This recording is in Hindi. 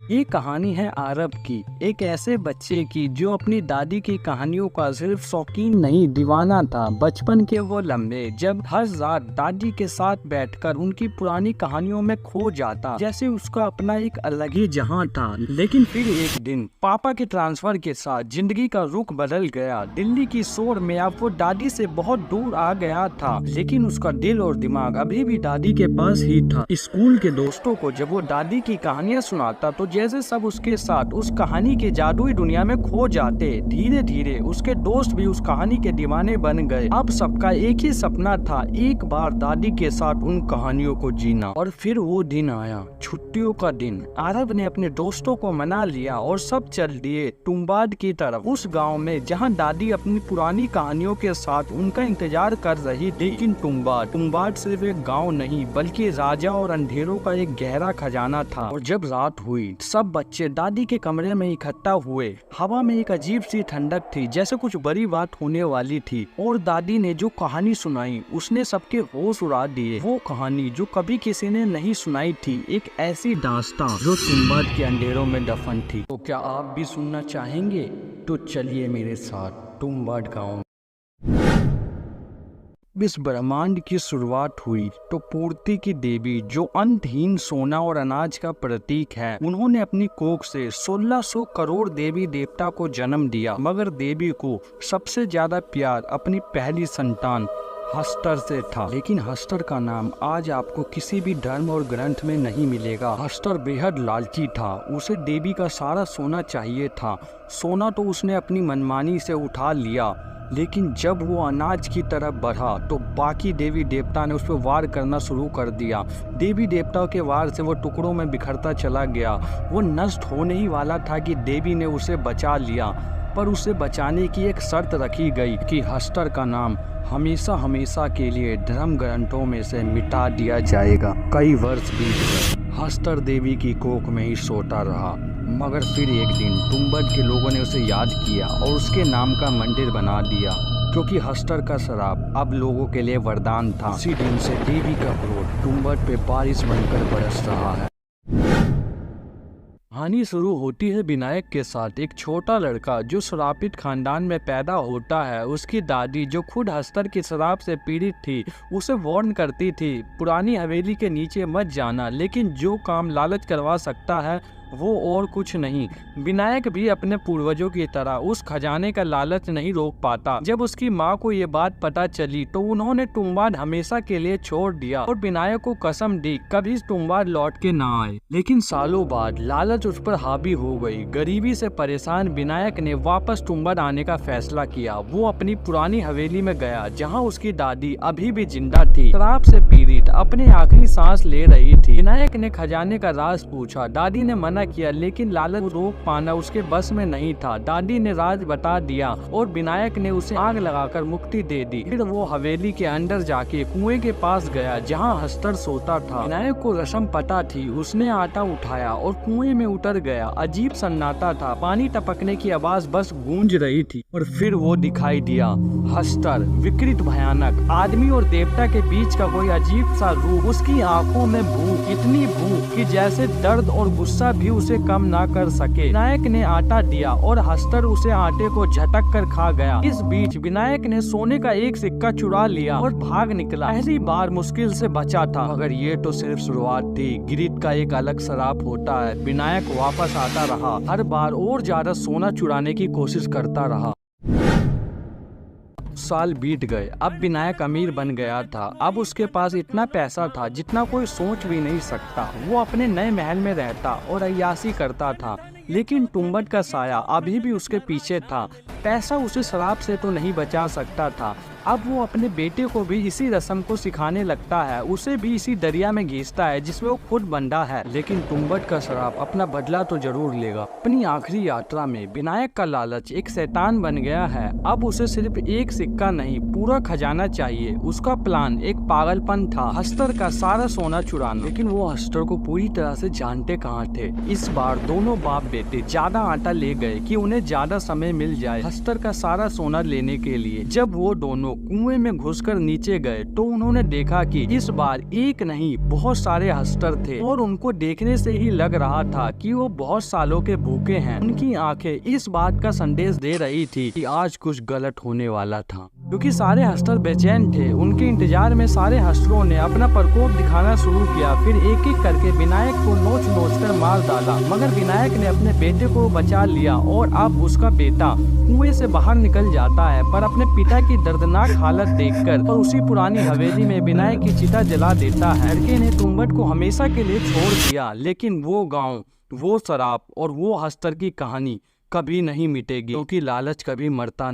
ये कहानी है आरब की, एक ऐसे बच्चे की जो अपनी दादी की कहानियों का सिर्फ शौकीन नहीं दीवाना था। बचपन के वो लम्हे जब हर रात दादी के साथ बैठकर उनकी पुरानी कहानियों में खो जाता, जैसे उसका अपना एक अलग ही जहां था। लेकिन फिर एक दिन पापा के ट्रांसफर के साथ जिंदगी का रुख बदल गया। दिल्ली की शोर में अब वो दादी से बहुत दूर आ गया था, लेकिन उसका दिल और दिमाग अभी भी दादी के पास ही था। स्कूल के दोस्तों को जब वो दादी की कहानियां सुनाता तो जैसे सब उसके साथ उस कहानी के जादुई दुनिया में खो जाते। धीरे धीरे उसके दोस्त भी उस कहानी के दीवाने बन गए। अब सबका एक ही सपना था, एक बार दादी के साथ उन कहानियों को जीना। और फिर वो दिन आया, छुट्टियों का दिन। आरब ने अपने दोस्तों को मना लिया और सब चल दिए तुम्बाड की तरफ, उस गाँव में जहाँ दादी अपनी पुरानी कहानियों के साथ उनका इंतजार कर रही थी। लेकिन तुम्बाड सिर्फ एक गाँव नहीं बल्कि राजा और अंधेरों का एक गहरा खजाना था। और जब रात हुई सब बच्चे दादी के कमरे में इकट्ठा हुए। हवा में एक अजीब सी ठंडक थी, जैसे कुछ बड़ी बात होने वाली थी। और दादी ने जो कहानी सुनाई उसने सबके होश उड़ा दिए। वो कहानी जो कभी किसी ने नहीं सुनाई थी, एक ऐसी दास्तां जो तुम्बाड के अंधेरों में दफन थी। तो क्या आप भी सुनना चाहेंगे? तो चलिए मेरे साथ तुम्बाड गाँव। इस ब्रह्मांड की शुरुआत हुई तो पूर्ति की देवी, जो अंतहीन सोना और अनाज का प्रतीक है, उन्होंने अपनी कोख से 1600 करोड़ देवी देवता को जन्म दिया। मगर देवी को सबसे ज्यादा प्यार अपनी पहली संतान हस्तर से था। लेकिन हस्तर का नाम आज आपको किसी भी धर्म और ग्रंथ में नहीं मिलेगा। हस्तर बेहद लालची था, उसे देवी का सारा सोना चाहिए था। सोना तो उसने अपनी मनमानी से उठा लिया, लेकिन जब वो अनाज की तरफ बढ़ा तो बाकी देवी देवता ने उस पर वार करना शुरू कर दिया। देवी देवताओं के वार से वो टुकड़ों में बिखरता चला गया। वो नष्ट होने ही वाला था कि देवी ने उसे बचा लिया, पर उसे बचाने की एक शर्त रखी गई कि हस्तर का नाम हमेशा हमेशा के लिए धर्म ग्रंथों में से मिटा दिया जाएगा। कई वर्ष बीत गए, हस्तर देवी की कोख में ही सोता रहा। मगर फिर एक दिन तुम्बाड के लोगों ने उसे याद किया और उसके नाम का मंदिर बना दिया, क्योंकि हस्तर का श्राप अब लोगों के लिए वरदान था। उसी दिन से देवी का क्रोध तुम्बाड पे बारिश बनकर बरस रहा है। कहानी शुरू होती है विनायक के साथ, एक छोटा लड़का जो श्रापित खानदान में पैदा होता है। उसकी दादी, जो खुद हस्तर के श्राप से पीड़ित थी, उसे वार्न करती थी पुरानी हवेली के नीचे मत जाना। लेकिन जो काम लालच करवा सकता है वो और कुछ नहीं। विनायक भी अपने पूर्वजों की तरह उस खजाने का लालच नहीं रोक पाता। जब उसकी माँ को ये बात पता चली तो उन्होंने तुम्बाड हमेशा के लिए छोड़ दिया और विनायक को कसम दी कभी तुम्बाड लौट के ना आए। लेकिन सालों बाद लालच उस पर हावी हो गई। गरीबी से परेशान विनायक ने वापस तुम्बाड आने का फैसला किया। वो अपनी पुरानी हवेली में गया, जहाँ उसकी दादी अभी भी जिंदा थी, श्राप से पीड़ित अपनी आखिरी सांस ले रही थी। विनायक ने खजाने का राज पूछा। दादी ने मना किया, लेकिन लालच को रोक पाना उसके बस में नहीं था। दादी ने राज बता दिया और विनायक ने उसे आग लगाकर मुक्ति दे दी। फिर वो हवेली के अंदर जाके कुएं के पास गया जहाँ हस्तर सोता था। विनायक को रस्म पता थी। उसने आटा उठाया और कुएं में उतर गया। अजीब सन्नाटा था, पानी टपकने की आवाज बस गूंज रही थी। और फिर वो दिखाई दिया, हस्तर, विकृत, भयानक, आदमी और देवता के बीच का कोई अजीब सा रूप। उसकी आंखों में भूख, इतनी भूख कि जैसे दर्द और गुस्सा भी उसे कम ना कर सके। विनायक ने आटा दिया और हस्तर उसे आटे को झटक कर खा गया। इस बीच विनायक ने सोने का एक सिक्का चुरा लिया और भाग निकला। पहली बार मुश्किल से बचा था, मगर ये तो सिर्फ शुरुआत थी। गिरिट का एक अलग श्राप होता है। विनायक वापस आता रहा, हर बार और ज्यादा सोना चुराने की कोशिश करता रहा। साल बीत गए। अब विनायक अमीर बन गया था। अब उसके पास इतना पैसा था जितना कोई सोच भी नहीं सकता। वो अपने नए महल में रहता और अय्याशी करता था, लेकिन तुम्बाड का साया अभी भी उसके पीछे था। पैसा उसे शराब से तो नहीं बचा सकता था। अब वो अपने बेटे को भी इसी रस्म को सिखाने लगता है, उसे भी इसी दरिया में घींचता है जिसमें वो खुद बंधा है। लेकिन तुम्बाड का शराब अपना बदला तो जरूर लेगा। अपनी आखिरी यात्रा में विनायक का लालच एक शैतान बन गया है। अब उसे सिर्फ एक सिक्का नहीं, पूरा खजाना चाहिए। उसका प्लान एक पागलपन था, हस्तर का सारा सोना चुराना। लेकिन वो हस्तर को पूरी तरह से जानते कहाँ थे। इस बार दोनों बाप बेटे ज्यादा आटा ले गए कि उन्हें ज्यादा समय मिल जाए हस्तर का सारा सोना लेने के लिए। जब वो दोनों दोनों कुएं में घुसकर नीचे गए तो उन्होंने देखा कि इस बार एक नहीं बहुत सारे हस्तर थे और उनको देखने से ही लग रहा था कि वो बहुत सालों के भूखे हैं। उनकी आंखें इस बात का संदेश दे रही थी कि आज कुछ गलत होने वाला था, क्योंकि सारे हस्तर बेचैन थे। उनके इंतजार में सारे हस्तरों ने अपना प्रकोप दिखाना शुरू किया। फिर एक एक करके विनायक को नोच कर मार डाला, मगर विनायक ने अपने बेटे को बचा लिया और अब उसका बेटा कुएं से बाहर निकल जाता है। पर अपने पिता की दर्दनाक हालत देखकर और उसी पुरानी हवेली में विनायक की चिता जला देता है। लड़के ने तुम्बट को हमेशा के लिए छोड़ दिया, लेकिन वो गाँव, वो शराब और वो हस्तर की कहानी कभी नहीं मिटेगी, क्योंकि लालच कभी मरता नहीं।